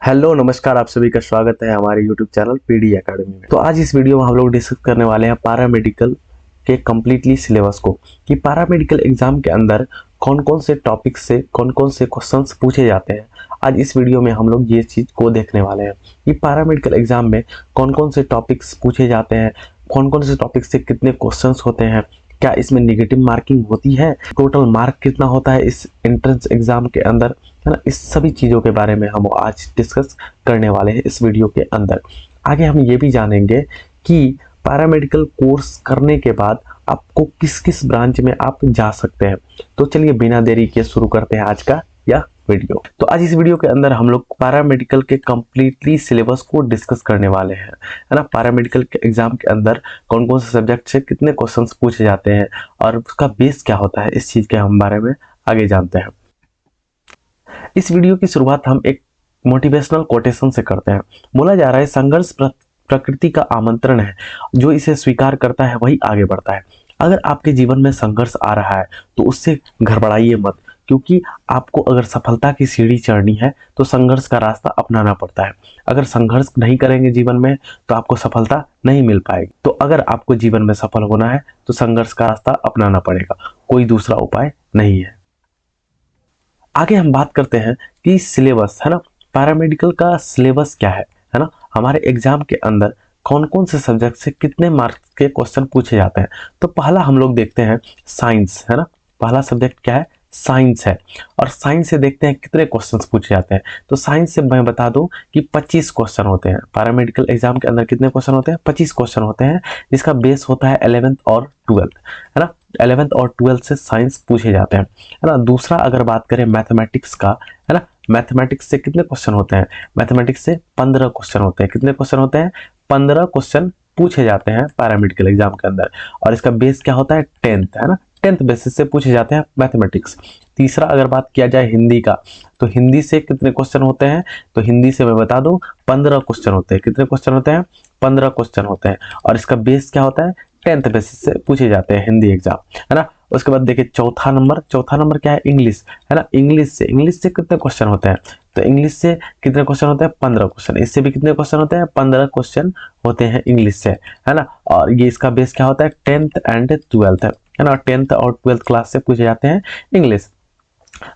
Hello नमस्कार, आप सभी का स्वागत है हमारे YouTube चैनल पीडी एकेडमी में। तो आज इस वीडियो में हम लोग डिस्कस करने वाले हैं पैरामेडिकल के कम्प्लीटली सिलेबस को कि पैरामेडिकल एग्जाम के अंदर कौन कौन से टॉपिक से कौन कौन से क्वेश्चंस पूछे जाते हैं। आज इस वीडियो में हम लोग ये चीज़ को देखने वाले हैं कि पैरामेडिकल एग्जाम में कौन कौन से टॉपिक्स पूछे जाते हैं, कौन कौन से टॉपिक से कितने क्वेश्चंस होते हैं, क्या इसमें नेगेटिव मार्किंग होती है, टोटल मार्क कितना होता है इस एंट्रेंस एग्जाम के अंदर, है ना। इस सभी चीज़ों के बारे में हम आज डिस्कस करने वाले हैं इस वीडियो के अंदर। आगे हम ये भी जानेंगे कि पैरामेडिकल कोर्स करने के बाद आपको किस किस ब्रांच में आप जा सकते हैं। तो चलिए बिना देरी के शुरू करते हैं आज का यह वीडियो। तो आज इस वीडियो के अंदर हम लोग पैरामेडिकल के कम्प्लीटली सिलेबस को डिस्कस करने वाले हैं, है ना। पैरामेडिकल के एग्जाम के अंदर कौन कौन से सब्जेक्ट से कितने क्वेश्चंस पूछे जाते हैं और उसका बेस क्या होता है, इस चीज़ के हम बारे में आगे जानते हैं। इस वीडियो की शुरुआत हम एक मोटिवेशनल कोटेशन से करते हैं। बोला जा रहा है, संघर्ष प्रकृति का आमंत्रण है, जो इसे स्वीकार करता है वही आगे बढ़ता है। अगर आपके जीवन में संघर्ष आ रहा है तो उससे घबराइए मत, क्योंकि आपको अगर सफलता की सीढ़ी चढ़नी है तो संघर्ष का रास्ता अपनाना पड़ता है। अगर संघर्ष नहीं करेंगे जीवन में तो आपको सफलता नहीं मिल पाएगी। तो अगर आपको जीवन में सफल होना है तो संघर्ष का रास्ता अपनाना पड़ेगा, कोई दूसरा उपाय नहीं है। आगे हम बात करते हैं कि सिलेबस, है ना, पैरामेडिकल का सिलेबस क्या है ना। हमारे एग्जाम के अंदर कौन कौन से सब्जेक्ट से कितने मार्क्स के क्वेश्चन पूछे जाते हैं। तो पहला हम लोग देखते हैं साइंस, है ना। पहला सब्जेक्ट क्या है? साइंस है। और साइंस से देखते हैं कितने क्वेश्चंस पूछे जाते हैं। तो साइंस से मैं बता दूं कि 25 क्वेश्चन होते हैं। पैरामेडिकल एग्जाम के अंदर कितने क्वेश्चन होते हैं? 25 क्वेश्चन होते हैं, जिसका बेस होता है 11th और 12th, है ना। 11th और 12th से साइंस पूछे जाते हैं, है ना। दूसरा अगर बात करें मैथमेटिक्स का, है ना, मैथमेटिक्स से कितने क्वेश्चन होते हैं? मैथमेटिक्स से 15 क्वेश्चन होते हैं। कितने क्वेश्चन होते हैं? 15 क्वेश्चन पूछे जाते हैं पैरामेडिकल एग्जाम के अंदर। और इसका बेस क्या होता है? 10th, है ना। 10th बेसिस से पूछे जाते हैं मैथमेटिक्स। तीसरा अगर बात किया जाए हिंदी का, तो हिंदी से कितने क्वेश्चन होते हैं? तो हिंदी से मैं बता दूं 15 क्वेश्चन होते हैं। कितने क्वेश्चन होते हैं? 15 क्वेश्चन होते हैं। और इसका बेस क्या होता है? 10th बेसिस से पूछे जाते हैं हिंदी एग्जाम, है ना। उसके बाद देखिए चौथा नंबर क्या है? इंग्लिश, है ना। इंग्लिश से कितने क्वेश्चन होते हैं? तो इंग्लिश से कितने क्वेश्चन होते हैं? 15 क्वेश्चन। इससे भी कितने क्वेश्चन होते हैं? 15 क्वेश्चन होते हैं इंग्लिश से, है ना। और ये इसका बेस क्या होता है? 10th एंड 12th, है ना। 10th और 12th क्लास से पूछे जाते हैं इंग्लिश।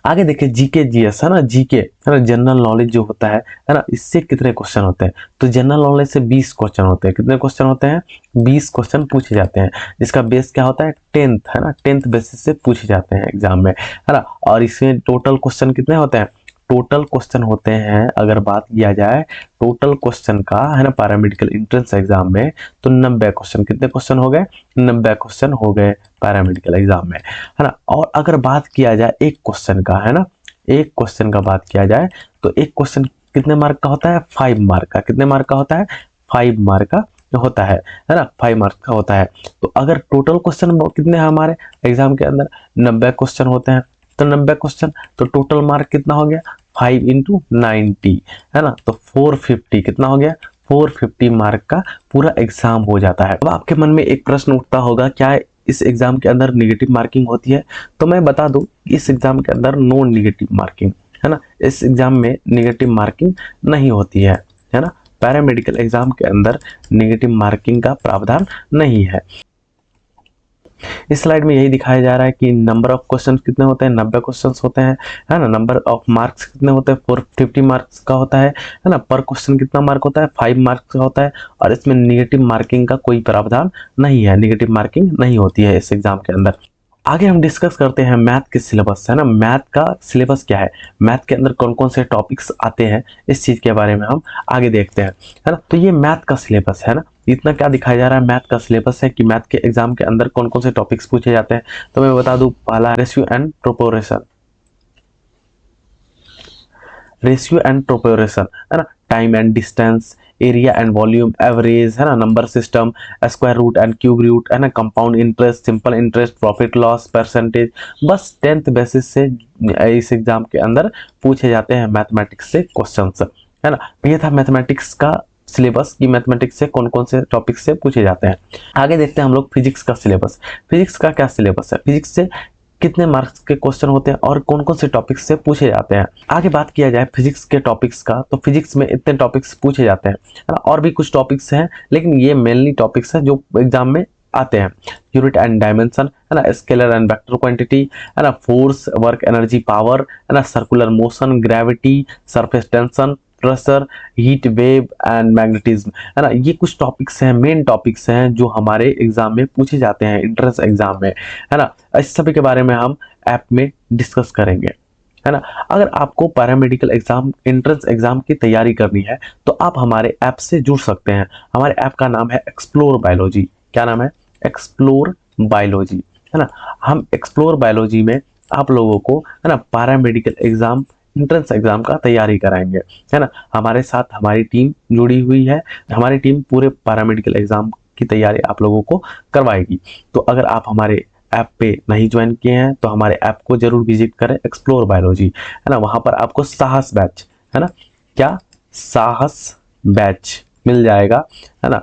आगे देखिए जीके जीएस, है ना। जीके, है ना, जनरल नॉलेज जो होता है ना, इससे कितने क्वेश्चन होते हैं? तो जनरल नॉलेज से 20 क्वेश्चन होते हैं। कितने क्वेश्चन होते हैं? 20 क्वेश्चन पूछे जाते हैं, जिसका बेस क्या होता है? 10th, है ना। 10th बेसिस से पूछे जाते हैं एग्जाम में, है ना। और इसमें टोटल क्वेश्चन कितने होते हैं? टोटल क्वेश्चन होते हैं, अगर बात किया जाए टोटल क्वेश्चन का, है ना, पैरामेडिकल एंट्रेंस एग्जाम में, तो 90 क्वेश्चन। कितने क्वेश्चन हो गए? 90 क्वेश्चन हो गए पैरामेडिकल एग्जाम में, है ना। और अगर बात किया जाए एक क्वेश्चन का, है ना, एक क्वेश्चन का बात किया जाए तो एक क्वेश्चन कितने मार्क का होता है? 5 मार्क का। कितने मार्क का होता है? 5 मार्क का होता है ना। 5 मार्क का होता है। तो अगर टोटल क्वेश्चन कितने हैं हमारे एग्जाम के अंदर? 90 क्वेश्चन होते हैं। तो 90 क्वेश्चन, तो टोटल मार्क कितना हो गया? 5 × 90, है ना। तो 450 कितना हो गया? 450 मार्क का पूरा एग्जाम हो जाता है। अब आपके मन में एक प्रश्न उठता होगा, क्या इस एग्जाम के अंदर नेगेटिव मार्किंग होती है? तो मैं बता दूं, इस एग्जाम के अंदर नो नेगेटिव मार्किंग, है ना। इस एग्जाम में नेगेटिव मार्किंग नहीं होती है ना। पैरामेडिकल एग्जाम के अंदर नेगेटिव मार्किंग का प्रावधान नहीं है। इस स्लाइड में यही दिखाया जा रहा है कि नंबर ऑफ क्वेश्चन कितने होते हैं? 90 क्वेश्चन होते हैं, है ना। नंबर ऑफ मार्क्स कितने होते हैं? 450 मार्क्स का होता है ना। पर क्वेश्चन कितना मार्क होता है? 5 मार्क्स का होता है। और इसमें नेगेटिव मार्किंग का कोई प्रावधान नहीं है, नेगेटिव मार्किंग नहीं होती है इस एग्जाम के अंदर। आगे हम डिस्कस करते हैं मैथ के सिलेबस, है ना। मैथ का सिलेबस क्या है, मैथ के अंदर कौन कौन से टॉपिक्स आते हैं, इस चीज के बारे में हम आगे देखते हैं, है ना। तो ये मैथ का सिलेबस है ना। इतना क्या दिखाया जा रहा है? मैथ का सिलेबस है कि मैथ के एग्जाम के अंदर कौन कौन से टॉपिक्स पूछे जाते हैं। तो मैं बता दूं, पहला रेशियो एंड प्रोपोर्शन, है ना। Time and distance, area and volume, average, है ना, number system, square root and cube root, है ना, compound interest, simple interest, profit loss, percentage. बस 10th बेसिस से इस एग्जाम के अंदर पूछे जाते हैं मैथमेटिक्स से क्वेश्चंस, है ना। ये था मैथमेटिक्स का सिलेबस की मैथमेटिक्स से कौन कौन से टॉपिक से पूछे जाते हैं। आगे देखते हैं हम लोग फिजिक्स का सिलेबस। फिजिक्स का क्या सिलेबस है? फिजिक्स से कितने मार्क्स के क्वेश्चन होते हैं और कौन कौन से टॉपिक्स से पूछे जाते हैं। आगे बात किया जाए फिजिक्स के टॉपिक्स का, तो फिजिक्स में इतने टॉपिक्स पूछे जाते हैं, है ना। और भी कुछ टॉपिक्स हैं, लेकिन ये मेनली टॉपिक्स हैं जो एग्जाम में आते हैं। यूनिट एंड डायमेंशन, है ना, स्केलर एंड वेक्टर क्वांटिटी, है ना, फोर्स, वर्क, एनर्जी, पावर, है ना, circular motion, gravity, surface tension, pressure, heat wave and magnetism, है ना। ये कुछ टॉपिक्स हैं, मेन टॉपिक्स हैं जो हमारे एग्जाम में पूछे जाते हैं, एंट्रेंस एग्जाम में, है ना। इस सभी के बारे में हम ऐप में डिस्कस करेंगे, है ना। अगर आपको पैरामेडिकल एग्जाम, एंट्रेंस एग्जाम की तैयारी करनी है तो आप हमारे ऐप से जुड़ सकते हैं। हमारे ऐप का नाम है एक्सप्लोर बायोलॉजी। क्या नाम है? एक्सप्लोर बायोलॉजी, है ना। हम एक्सप्लोर बायोलॉजी में आप लोगों को, है ना, पैरामेडिकल एग्जाम, एंट्रेंस एग्जाम का तैयारी कराएंगे, है ना। हमारे साथ हमारी टीम जुड़ी हुई है। हमारी टीम पूरे पैरामेडिकल एग्जाम की तैयारी आप लोगों को करवाएगी। तो अगर आप हमारे ऐप पे नहीं ज्वाइन किए हैं तो हमारे ऐप को जरूर विजिट करें, एक्सप्लोर बायोलॉजी, है ना। वहां पर आपको साहस बैच, है ना, क्या, साहस बैच मिल जाएगा, है ना।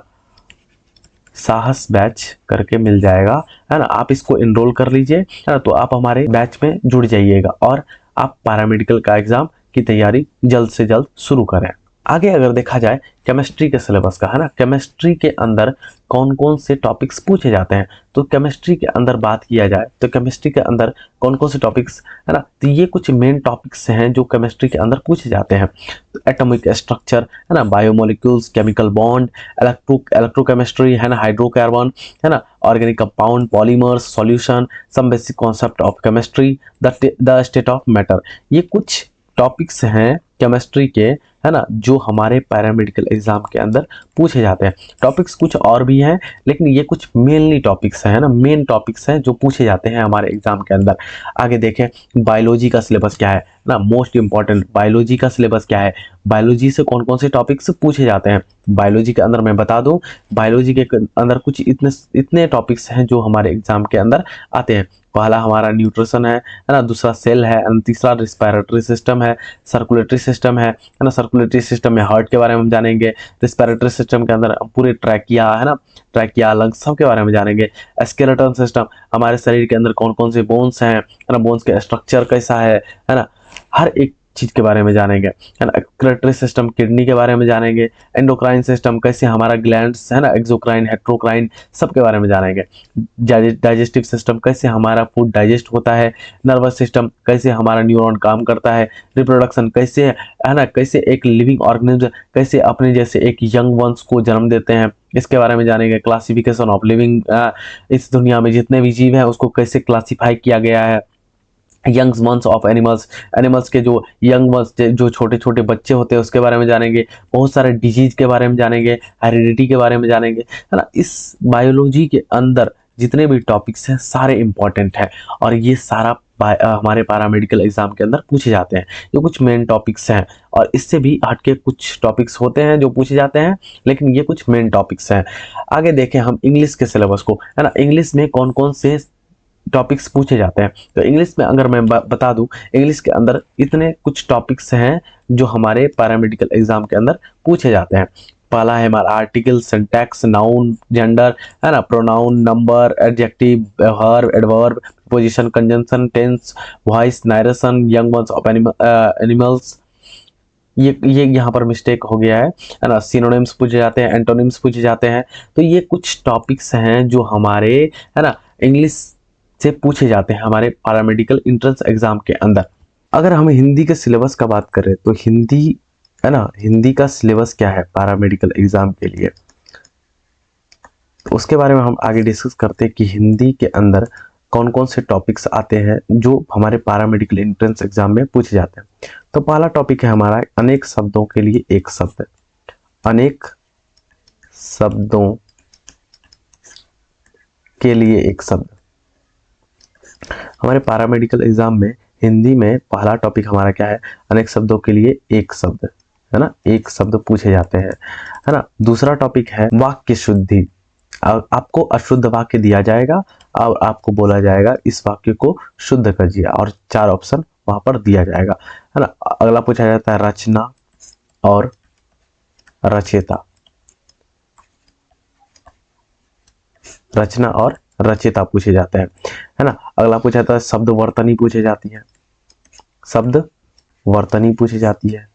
साहस बैच करके मिल जाएगा, है ना। आप इसको एनरोल कर लीजिए, है ना। तो आप हमारे बैच में जुड़ जाइएगा और आप पैरामेडिकल का एग्जाम की तैयारी जल्द से जल्द शुरू करें। आगे अगर देखा जाए केमिस्ट्री के सिलेबस का, है ना, केमिस्ट्री के अंदर कौन कौन से टॉपिक्स पूछे जाते हैं, तो केमिस्ट्री के अंदर बात किया जाए तो केमिस्ट्री के अंदर कौन कौन से टॉपिक्स, है ना, तो ये कुछ मेन टॉपिक्स हैं जो केमिस्ट्री के अंदर पूछे जाते हैं। तो एटॉमिक स्ट्रक्चर, है ना, बायोमोलिक्यूल्स, केमिकल बॉन्ड, इलेक्ट्रोकेमिस्ट्री, है ना, हाइड्रोकार्बन, है ना, organic compound, polymers, solution, some basic concept of chemistry, the state of matter. ये कुछ टॉपिक्स हैं केमिस्ट्री के, है ना, जो हमारे पैरामेडिकल एग्जाम के अंदर पूछे जाते हैं। टॉपिक्स कुछ और भी हैं, लेकिन ये कुछ मेनली टॉपिक्स हैं, ना, मेन टॉपिक्स हैं जो पूछे जाते हैं हमारे एग्जाम के अंदर। आगे देखें बायोलॉजी का सिलेबस क्या है ना, मोस्ट इंपॉर्टेंट बायोलॉजी का सिलेबस क्या है, बायोलॉजी से कौन कौन से टॉपिक्स पूछे जाते हैं। बायोलॉजी के अंदर मैं बता दूं, बायोलॉजी के अंदर कुछ इतने इतने टॉपिक्स हैं जो हमारे एग्जाम के अंदर आते हैं। पहला हमारा न्यूट्रिशन है ना, दूसरा सेल है, तीसरा रिस्पिरेटरी सिस्टम है, सर्कुलेटरी सिस्टम है ना। सर्कुलेटरी सिस्टम में हार्ट के बारे में हम जानेंगे। रिस्पिरेटरी सिस्टम के अंदर पूरे ट्रैकिया, है ना, ट्रैकिया, लंग्स, सब के बारे में जानेंगे। स्केलेटन सिस्टम, हमारे शरीर के अंदर कौन कौन से बोन्स हैं, है ना, बोन्स का स्ट्रक्चर कैसा है ना, हर एक चीज के बारे में जानेंगे, है ना। एक्सक्रीटरी सिस्टम, किडनी के बारे में जानेंगे। एंडोक्राइन सिस्टम, कैसे हमारा ग्लैंड्स, है ना, एक्सोक्राइन, हेट्रोक्राइन, सब के बारे में जानेंगे। डाइजेस्टिव सिस्टम, कैसे हमारा फूड डाइजेस्ट होता है। नर्वस सिस्टम, कैसे हमारा न्यूरॉन काम करता है। रिप्रोडक्शन, कैसे, है ना, कैसे एक लिविंग ऑर्गेनिज्म कैसे अपने जैसे एक यंग वंस को जन्म देते हैं, इसके बारे में जानेंगे। क्लासिफिकेशन ऑफ लिविंग, इस दुनिया में जितने भी जीव हैं उसको कैसे क्लासिफाई किया गया है। Young ones of animals, animals के जो यंग वंस, जो छोटे छोटे बच्चे होते हैं उसके बारे में जानेंगे। बहुत सारे डिजीज के बारे में जानेंगे, हेरिडिटी के बारे में जानेंगे, है ना। इस बायोलॉजी के अंदर जितने भी टॉपिक्स हैं सारे इंपॉर्टेंट हैं और ये सारा हमारे पैरामेडिकल एग्जाम के अंदर पूछे जाते हैं। ये कुछ मेन टॉपिक्स हैं और इससे भी हटके कुछ टॉपिक्स होते हैं जो पूछे जाते हैं, लेकिन ये कुछ मेन टॉपिक्स हैं। आगे देखें हम इंग्लिश के सिलेबस को, है ना। इंग्लिश में कौन कौन से टॉपिक्स पूछे जाते हैं, तो इंग्लिश में अगर मैं बता दूं, इंग्लिश के अंदर इतने कुछ टॉपिक्स हैं जो हमारे पैरामेडिकल एग्जाम के अंदर पूछे जाते हैं। पहला है हमारा आर्टिकल, सिंटैक्स, नाउन, जेंडर, है ना, pronoun, number, adjective, verb, adverb, position, conjunction, tense, voice, narration, young ones of animals. ये यहाँ पर मिस्टेक हो गया है ना। सिनोनिम्स पूछे जाते हैं, एंटोनिम्स पूछे जाते हैं। तो ये कुछ टॉपिक्स हैं जो हमारे, है ना, इंग्लिश से पूछे जाते हैं हमारे पैरामेडिकल एंट्रेंस एग्जाम के अंदर। अगर हम हिंदी के सिलेबस का बात करें तो हिंदी, है ना, हिंदी का सिलेबस क्या है पैरामेडिकल एग्जाम के लिए, तो उसके बारे में हम आगे डिस्कस करते हैं कि हिंदी के अंदर कौन कौन से टॉपिक्स आते हैं जो हमारे पैरामेडिकल एंट्रेंस एग्जाम में पूछे जाते हैं। तो पहला टॉपिक है हमारा अनेक शब्दों के लिए एक शब्द। अनेक शब्दों के लिए एक शब्द। हमारे पैरामेडिकल एग्जाम में हिंदी में पहला टॉपिक हमारा क्या है, अनेक शब्दों के लिए एक शब्द, है ना, एक शब्द पूछे जाते हैं, है ना। दूसरा टॉपिक है वाक्य शुद्धि। आपको अशुद्ध वाक्य दिया जाएगा और आपको बोला जाएगा इस वाक्य को शुद्ध कीजिए और 4 ऑप्शन वहां पर दिया जाएगा, है ना। अगला पूछा जाता है रचना और रचयिता। रचना और रचयिता पूछे जाते हैं, है ना। अगला पूछा जाता है शब्द वर्तनी पूछी जाती है, शब्द वर्तनी पूछी जाती है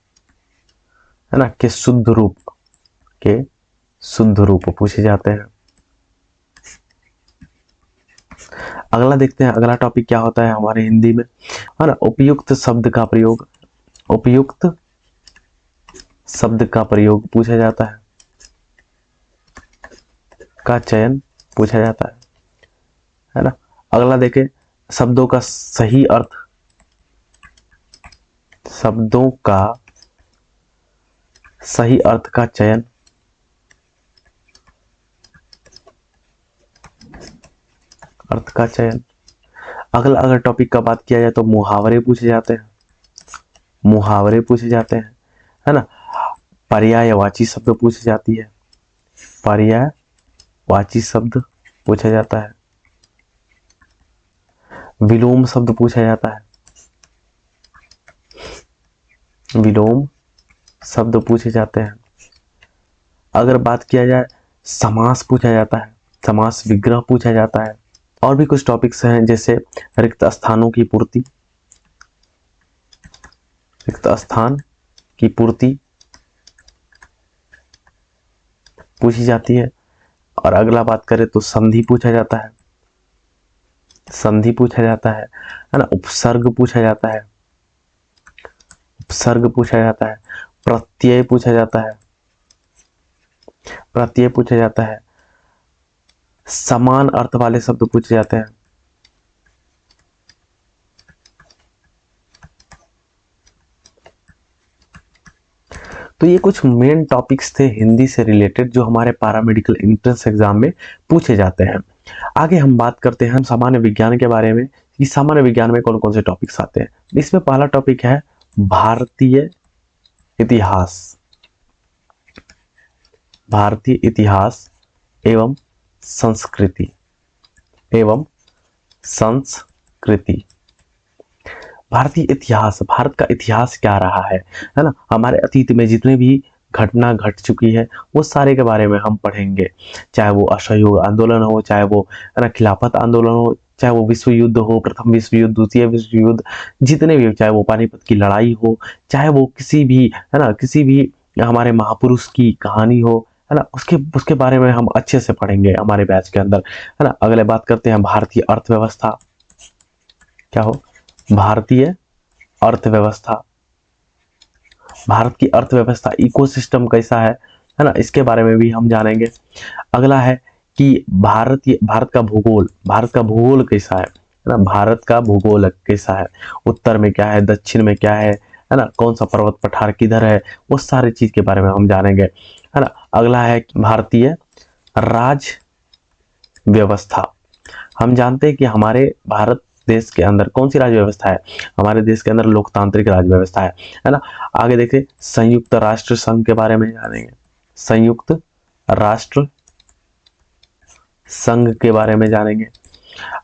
ना। के शुद्ध रूप पूछे जाते हैं। अगला देखते हैं, अगला टॉपिक क्या होता है हमारे हिंदी में, है ना। उपयुक्त शब्द का प्रयोग, उपयुक्त शब्द का प्रयोग पूछा जाता है, का चयन पूछा जाता है ना। अगला देखें, शब्दों का सही अर्थ, शब्दों का सही अर्थ का चयन, अर्थ का चयन। अगला अगर टॉपिक का बात किया जाए तो मुहावरे पूछे जाते हैं, मुहावरे पूछे जाते हैं, है ना। पर्यायवाची शब्द पूछी जाती है, पर्यायवाची शब्द पूछा जाता है। विलोम शब्द पूछा जाता है, विलोम शब्द पूछे जाते हैं। अगर बात किया जाए समास पूछा जाता है, समास विग्रह पूछा जाता है। और भी कुछ टॉपिक्स हैं जैसे रिक्त स्थानों की पूर्ति, रिक्त स्थान की पूर्ति पूछी जाती है। और अगला बात करें तो संधि पूछा जाता है, संधि पूछा जाता है ना। उपसर्ग पूछा जाता है, उपसर्ग पूछा जाता है। प्रत्यय पूछा जाता है, प्रत्यय पूछा जाता है। समान अर्थ वाले शब्द पूछे जाते हैं। तो ये कुछ मेन टॉपिक्स थे हिंदी से रिलेटेड जो हमारे पैरामेडिकल एंट्रेंस एग्जाम में पूछे जाते हैं। आगे हम बात करते हैं सामान्य विज्ञान के बारे में कि सामान्य विज्ञान में कौन कौन से टॉपिक्स आते हैं। इसमें पहला टॉपिक है भारतीय इतिहास, भारतीय इतिहास एवं संस्कृति, एवं संस्कृति। भारतीय इतिहास, भारत का इतिहास क्या रहा है ना। हमारे अतीत में जितने भी घटना घट चुकी है वो सारे के बारे में हम पढ़ेंगे, चाहे वो असहयोग आंदोलन हो, चाहे वो है ना खिलाफत आंदोलन हो, चाहे वो विश्व युद्ध हो, प्रथम विश्व युद्ध, द्वितीय विश्व युद्ध, जितने भी, चाहे वो पानीपत की लड़ाई हो, चाहे वो किसी भी, है ना, किसी भी हमारे महापुरुष की कहानी हो, है ना, उसके बारे में हम अच्छे से पढ़ेंगे हमारे बैच के अंदर, है ना। अगले बात करते हैं भारतीय अर्थव्यवस्था, क्या हो, भारतीय अर्थव्यवस्था, भारत की अर्थव्यवस्था, इकोसिस्टम कैसा है ना, इसके बारे में भी हम जानेंगे। अगला है कि भारत का भूगोल, भारत का भूगोल कैसा है ना, भारत का भूगोल कैसा है, उत्तर में क्या है, दक्षिण में क्या है ना, कौन सा पर्वत पठार किधर है, वो सारी चीज के बारे में हम जानेंगे, है ना। अगला है भारतीय राज व्यवस्था। हम जानते हैं कि हमारे भारत देश के अंदर कौन सी राज्य व्यवस्था है, हमारे देश के अंदर लोकतांत्रिक राज्य व्यवस्था है ना। आगे देखिए संयुक्त राष्ट्र संघ के बारे में जानेंगे, संयुक्त राष्ट्र संघ के बारे में जानेंगे।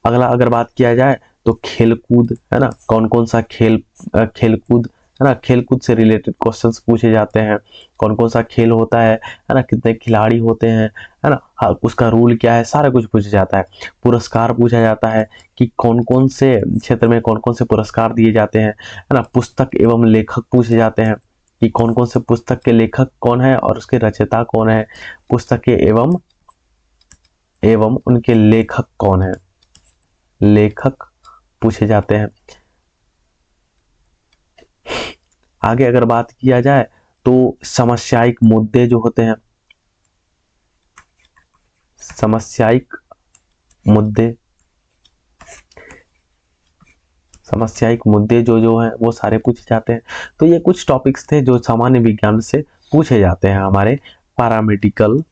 अगला अगर बात किया जाए तो खेलकूद, है ना, कौन कौन सा खेलकूद, है ना, खेलकूद से रिलेटेड क्वेश्चंस पूछे जाते हैं, कौन कौन सा खेल होता है ना, कितने खिलाड़ी होते हैं, है ना, हाँ, उसका रूल क्या है, सारा कुछ पूछा जाता है। पुरस्कार पूछा जाता है कि कौन कौन से क्षेत्र में कौन कौन से पुरस्कार दिए जाते हैं, है ना। पुस्तक एवं लेखक पूछे जाते हैं कि कौन कौन से पुस्तक के लेखक कौन है और उसके रचयिता कौन है, पुस्तक के एवं उनके लेखक कौन है, लेखक पूछे जाते हैं। आगे अगर बात किया जाए तो समस्यायिक मुद्दे जो होते हैं, समस्यायिक मुद्दे जो हैं वो सारे पूछे जाते हैं। तो ये कुछ टॉपिक्स थे जो सामान्य विज्ञान से पूछे जाते हैं हमारे पैरामेडिकल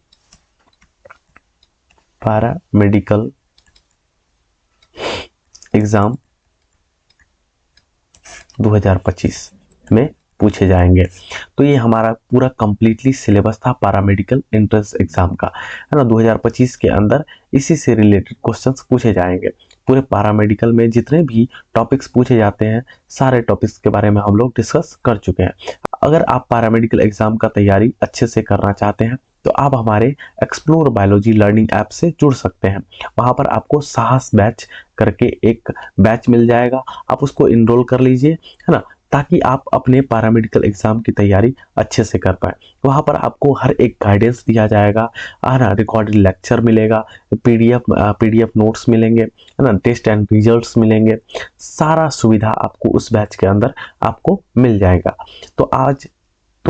एग्जाम 2025 में पूछे जाएंगे। तो ये हमारा पूरा कंप्लीटली सिलेबस था पैरामेडिकल एंट्रेंस एग्जाम का, है ना। 2025 के अंदर इसी से रिलेटेड क्वेश्चंस पूछे जाएंगे। पूरे पैरामेडिकल में जितने भी टॉपिक्स पूछे जाते हैं सारे टॉपिक्स के बारे में हम लोग डिस्कस कर चुके हैं। अगर आप पैरामेडिकल एग्जाम का तैयारी अच्छे से करना चाहते हैं तो आप हमारे एक्सप्लोर बायोलॉजी लर्निंग ऐप से जुड़ सकते हैं। वहां पर आपको साहस बैच करके एक बैच मिल जाएगा, आप उसको इनरोल कर लीजिए, है ना, ताकि आप अपने पैरामेडिकल एग्जाम की तैयारी अच्छे से कर पाए। वहां पर आपको हर एक गाइडेंस दिया जाएगा, है ना, रिकॉर्डेड लेक्चर मिलेगा, पीडीएफ नोट्स मिलेंगे, है ना, टेस्ट एंड रिजल्ट्स मिलेंगे, सारा सुविधा आपको उस बैच के अंदर आपको मिल जाएगा। तो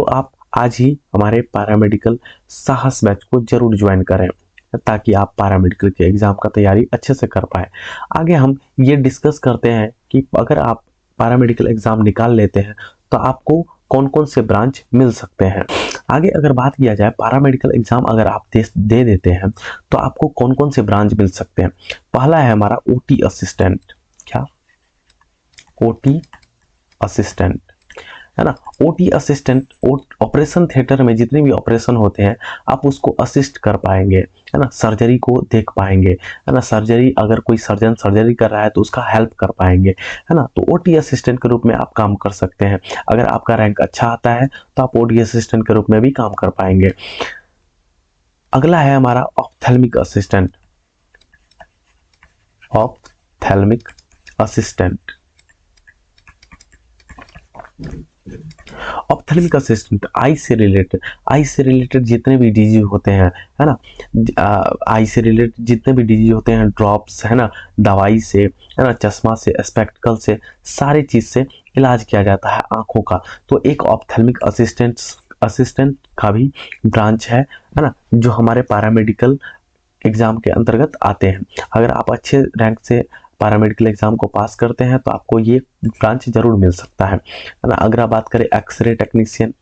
आप आज ही हमारे पैरामेडिकल साहस बैच को जरूर ज्वाइन करें, ताकि आप पैरामेडिकल के एग्जाम का तैयारी अच्छे से कर पाए। आगे हम ये डिस्कस करते हैं कि अगर आप पैरामेडिकल एग्जाम निकाल लेते हैं तो आपको कौन कौन से ब्रांच मिल सकते हैं। आगे अगर बात किया जाए पैरामेडिकल एग्जाम अगर आप दे देते हैं तो आपको कौन कौन से ब्रांच मिल सकते हैं। पहला है हमारा ओटी असिस्टेंट। क्या? ओटी असिस्टेंट, है ना। ओटी असिस्टेंट ऑपरेशन थिएटर में जितने भी ऑपरेशन होते हैं आप उसको असिस्ट कर पाएंगे, है ना, सर्जरी को देख पाएंगे, है ना, सर्जरी अगर कोई सर्जन सर्जरी कर रहा है तो उसका हेल्प कर पाएंगे, है ना। तो ओटी असिस्टेंट के रूप में आप काम कर सकते हैं। अगर आपका रैंक अच्छा आता है तो आप ओटी असिस्टेंट के रूप में भी काम कर पाएंगे। अगला है हमारा ophthalmic assistant. Ophthalmic assistant, ophthalmic assistant I से रिलेटेड जितने भी डिजीज होते हैं, है ना, आई से रिलेटेड जितने भी डिजीज होते हैं, ड्रॉप्स, है ना, दवाई से, है ना, चश्मा से, स्पेक्टिकल से, सारी चीज से इलाज किया जाता है आंखों का। तो एक ऑप्थेल्मिक असिस्टेंट का भी ब्रांच है ना, जो हमारे पैरामेडिकल एग्जाम के अंतर्गत आते हैं। अगर आप अच्छे रैंक से पैरामेडिकल एग्जाम को पास करते हैं तो आपको ये ब्रांच जरूर मिल सकता है ना। अगर आप बात करें एक्सरे टेक्नीशियन,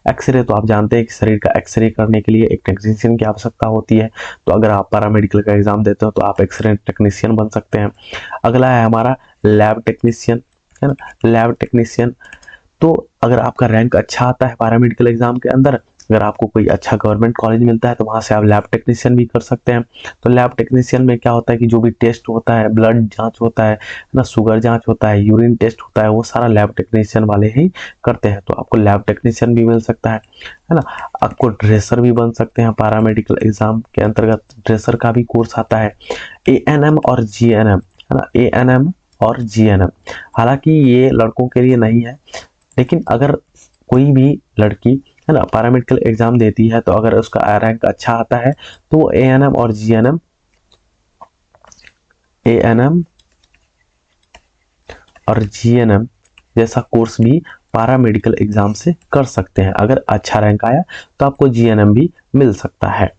एक्सरे तो आप जानते हैं कि शरीर का एक्सरे करने के लिए एक टेक्नीशियन की आवश्यकता होती है। तो अगर आप पैरामेडिकल का एग्जाम देते हो तो आप एक्सरे टेक्नीशियन बन सकते हैं। अगला है हमारा लैब टेक्नीशियन, है ना, लैब टेक्नीशियन। तो अगर आपका रैंक अच्छा आता है पैरामेडिकल एग्जाम के अंदर, अगर आपको कोई अच्छा गवर्नमेंट कॉलेज मिलता है तो वहां से आप लैब टेक्नीशियन भी कर सकते हैं। तो लैब टेक्नीशियन में क्या होता है कि जो भी टेस्ट होता है, ब्लड जांच होता है ना, शुगर जांच होता है, यूरिन टेस्ट होता है, वो सारा लैब टेक्नीशियन वाले ही करते हैं। तो आपको लैब टेक्नीशियन भी मिल सकता है ना। आपको ड्रेसर भी बन सकते हैं पैरामेडिकल एग्जाम के अंतर्गत, ड्रेसर का भी कोर्स आता है। ANM और GNM, है ना, ANM और GNM, हालांकि ये लड़कों के लिए नहीं है, लेकिन अगर कोई भी लड़की, है ना, पैरामेडिकल एग्जाम देती है तो अगर उसका रैंक अच्छा आता है तो वो ANM और GNM जैसा कोर्स भी पैरामेडिकल एग्जाम से कर सकते हैं। अगर अच्छा रैंक आया तो आपको GNM भी मिल सकता है।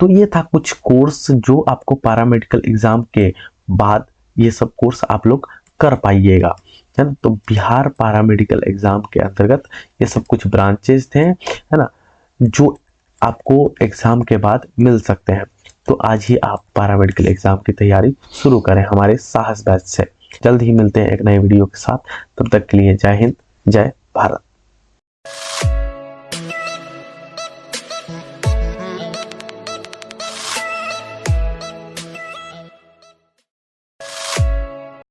तो ये था कुछ कोर्स जो आपको पैरामेडिकल एग्जाम के बाद ये सब कोर्स आप लोग कर पाइएगा, है ना। तो बिहार पैरामेडिकल एग्जाम के अंतर्गत ये सब कुछ ब्रांचेस थे, है ना, जो आपको एग्जाम के बाद मिल सकते हैं। तो आज ही आप पैरामेडिकल एग्जाम की तैयारी शुरू करें हमारे साहस बैच से। जल्द ही मिलते हैं एक नए वीडियो के साथ, तब तक के लिए जय हिंद, जय भारत।